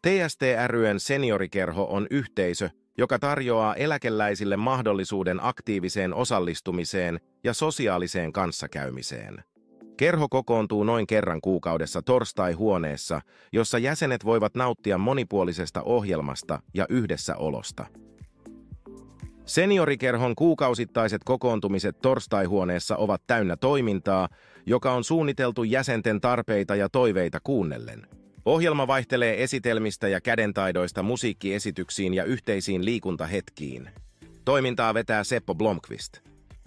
TST ry:n seniorikerho on yhteisö, joka tarjoaa eläkeläisille mahdollisuuden aktiiviseen osallistumiseen ja sosiaaliseen kanssakäymiseen. Kerho kokoontuu noin kerran kuukaudessa torstai-huoneessa, jossa jäsenet voivat nauttia monipuolisesta ohjelmasta ja yhdessäolosta. Seniorikerhon kuukausittaiset kokoontumiset torstai-huoneessa ovat täynnä toimintaa, joka on suunniteltu jäsenten tarpeita ja toiveita kuunnellen. Ohjelma vaihtelee esitelmistä ja kädentaidoista musiikkiesityksiin ja yhteisiin liikuntahetkiin. Toimintaa vetää Seppo Blomqvist.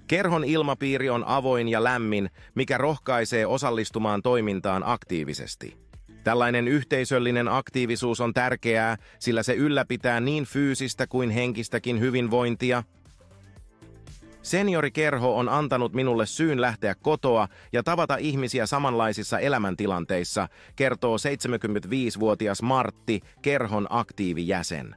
Kerhon ilmapiiri on avoin ja lämmin, mikä rohkaisee osallistumaan toimintaan aktiivisesti. Tällainen yhteisöllinen aktiivisuus on tärkeää, sillä se ylläpitää niin fyysistä kuin henkistäkin hyvinvointia. Seniorikerho on antanut minulle syyn lähteä kotoa ja tavata ihmisiä samanlaisissa elämäntilanteissa, kertoo 75-vuotias Martti, kerhon aktiivijäsen.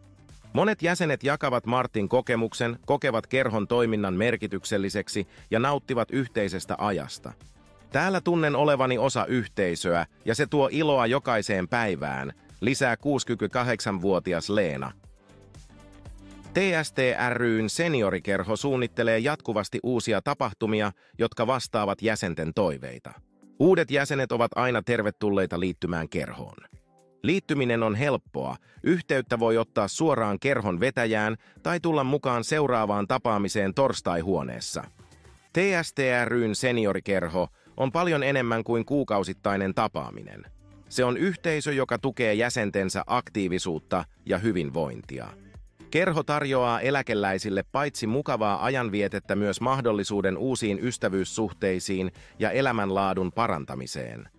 Monet jäsenet jakavat Martin kokemuksen, kokevat kerhon toiminnan merkitykselliseksi ja nauttivat yhteisestä ajasta. Täällä tunnen olevani osa yhteisöä ja se tuo iloa jokaiseen päivään, lisää 68-vuotias Leena. TST ry:n seniorikerho suunnittelee jatkuvasti uusia tapahtumia, jotka vastaavat jäsenten toiveita. Uudet jäsenet ovat aina tervetulleita liittymään kerhoon. Liittyminen on helppoa, yhteyttä voi ottaa suoraan kerhon vetäjään tai tulla mukaan seuraavaan tapaamiseen torstai-huoneessa. TST ry:n seniorikerho on paljon enemmän kuin kuukausittainen tapaaminen. Se on yhteisö, joka tukee jäsentensä aktiivisuutta ja hyvinvointia. Kerho tarjoaa eläkeläisille paitsi mukavaa ajanvietettä myös mahdollisuuden uusiin ystävyyssuhteisiin ja elämänlaadun parantamiseen.